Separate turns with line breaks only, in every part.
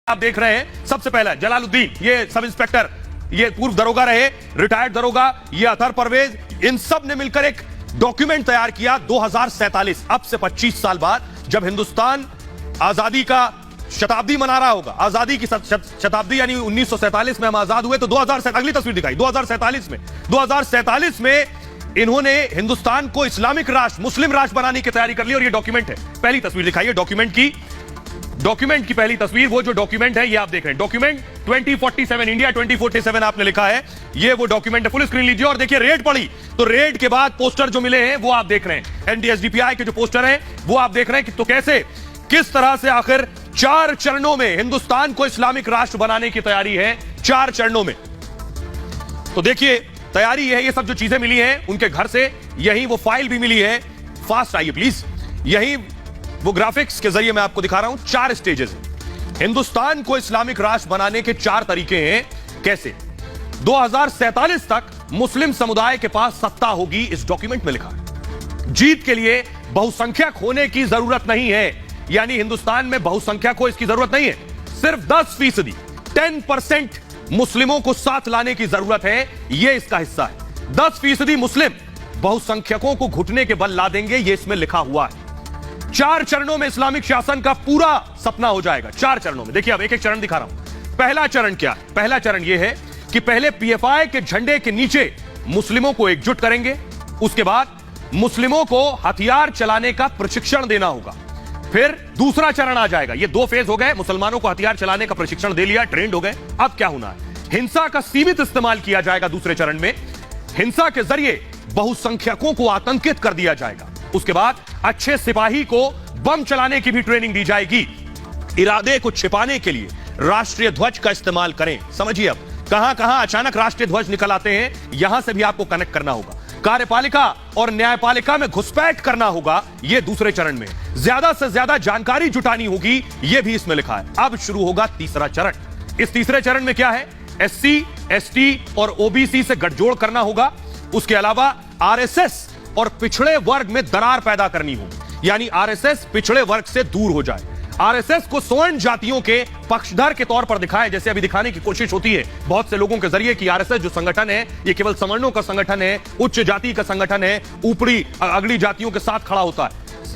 आप देख रहे हैं सबसे पहला जलालुद्दीन, ये सब इंस्पेक्टर, ये पूर्व दरोगा रहे, रिटायर्ड दरोगा, ये अतहर परवेज, इन सब ने मिलकर एक डॉक्यूमेंट तैयार किया 2047, अब से 25 साल बाद, जब हिंदुस्तान आजादी का शताब्दी मना रहा होगा। आजादी की शताब्दी यानी 1947 में हम आजाद हुए, तो 2047, अगली तस्वीर दिखाई, 2047 में इन्होंने हिंदुस्तान को इस्लामिक राष्ट्र, मुस्लिम राष्ट्र बनाने की तैयारी कर ली, और ये डॉक्यूमेंट है। पहली तस्वीर दिखाई है डॉक्यूमेंट की पहली तस्वीर, वो जो डॉक्यूमेंट है ये आप देख रहे हैं, डॉक्यूमेंट 2047, इंडिया 2047 आपने लिखा है, ये वो डॉक्यूमेंट है। फुल स्क्रीन लीजिए और देखिए, रेड पड़ी तो रेड के बाद पोस्टर जो मिले हैं वो आप देख रहे हैं, एनडीएसडीपीआई के जो पोस्टर हैं वो आप देख रहे हैं कि तो कैसे, किस तरह से आखिर 4 चरणों में हिंदुस्तान को इस्लामिक राष्ट्र बनाने की तैयारी है, 4 चरणों में। तो देखिए तैयारी है, ये सब जो चीजें मिली हैं उनके घर से, यही वो फाइल भी मिली है। फास्ट आइए प्लीज, यही वो ग्राफिक्स के जरिए मैं आपको दिखा रहा हूं। 4 स्टेजेस हैं हिंदुस्तान को इस्लामिक राष्ट्र बनाने के, 4 तरीके हैं कैसे। 2047 तक मुस्लिम समुदाय के पास सत्ता होगी, इस डॉक्यूमेंट में लिखा है। जीत के लिए बहुसंख्यक होने की जरूरत नहीं है, यानी हिंदुस्तान में बहुसंख्यक हो इसकी जरूरत नहीं है, सिर्फ 10%, 10% मुस्लिमों को साथ लाने की जरूरत है, यह इसका हिस्सा है। 10% मुस्लिम बहुसंख्यकों को घुटने के बल ला देंगे, यह इसमें लिखा हुआ है। 4 चरणों में इस्लामिक शासन का पूरा सपना हो जाएगा, 4 चरणों में। देखिए अब एक एक चरण दिखा रहा हूं। पहला चरण क्या है? पहला चरण यह है कि पहले पीएफआई के झंडे के नीचे मुस्लिमों को एकजुट करेंगे, उसके बाद मुस्लिमों को हथियार चलाने का प्रशिक्षण देना होगा। फिर दूसरा चरण आ जाएगा, ये 2 फेज हो गए, मुसलमानों को हथियार चलाने का प्रशिक्षण दे लिया, ट्रेंड हो गए। अब क्या होना है? हिंसा का सीमित इस्तेमाल किया जाएगा दूसरे चरण में, हिंसा के जरिए बहुसंख्यकों को आतंकित कर दिया जाएगा। उसके बाद अच्छे सिपाही को बम चलाने की भी ट्रेनिंग दी जाएगी। इरादे को छिपाने के लिए राष्ट्रीय ध्वज का इस्तेमाल करें। समझिए अब कहां कहां अचानक राष्ट्रीय ध्वज निकल आते हैं, यहां से भी आपको कनेक्ट करना होगा। कार्यपालिका और न्यायपालिका में घुसपैठ करना होगा, यह दूसरे चरण में। ज्यादा से ज्यादा जानकारी जुटानी होगी, यह भी इसमें लिखा है। अब शुरू होगा तीसरा चरण। इस तीसरे चरण में क्या है? एससी, एसटी और ओबीसी से गठजोड़ करना होगा। उसके अलावा आरएसएस और पिछड़े वर्ग में दरार पैदा करनी होगी, यानी आरएसएस पिछड़े वर्ग से दूर हो जाए। आरएसएस को स्वर्ण जातियों के पक्षधर के तौर पर दिखाए, जैसे अभी दिखाने की कोशिश होती है बहुत से लोगों के जरिए कि आरएसएस जो संगठन है ये केवल सवर्णों का संगठन है, उच्च जाति का संगठन है, ऊपरी अगली जातियों के साथ खड़ा होता है।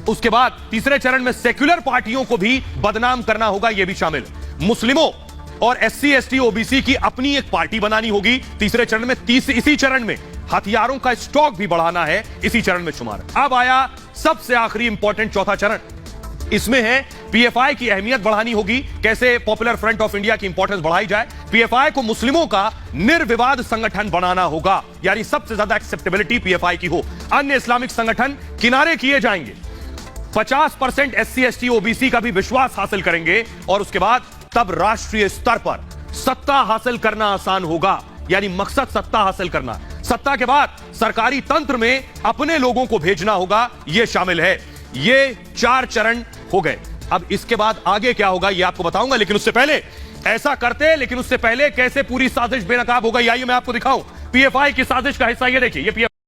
उसके बाद तीसरे चरण में सेक्युलर पार्टियों को भी बदनाम करना होगा, यह भी शामिल। मुस्लिमों और एससी, एसटी, ओबीसी की अपनी एक पार्टी बनानी होगी तीसरे चरण में। इसी चरण में हथियारों का स्टॉक भी बढ़ाना है, इसी चरण में शुमार। अब आया सबसे आखिरी इंपॉर्टेंट चौथा चरण, इसमें है पीएफआई की अहमियत बढ़ानी होगी, कैसे पॉपुलर फ्रंट ऑफ इंडिया की इंपॉर्टेंस बढ़ाई जाए। पीएफआई को मुस्लिमों का निर्विवाद संगठन बनाना होगा, यानी सबसे ज्यादा एक्सेप्टेबिलिटी पीएफआई की हो, अन्य इस्लामिक संगठन किनारे किए जाएंगे। 50% एससी, एसटी, ओबीसी का भी विश्वास हासिल करेंगे, और उसके बाद तब राष्ट्रीय स्तर पर सत्ता हासिल करना आसान होगा, यानी मकसद सत्ता हासिल करना। सत्ता के बाद सरकारी तंत्र में अपने लोगों को भेजना होगा, यह शामिल है। ये 4 चरण हो गए। अब इसके बाद आगे क्या होगा यह आपको बताऊंगा, लेकिन उससे पहले ऐसा करते, लेकिन उससे पहले कैसे पूरी साजिश बेनकाब हो गई, आइए मैं आपको दिखाऊं। पीएफआई की साजिश का हिस्सा ये देखिए, ये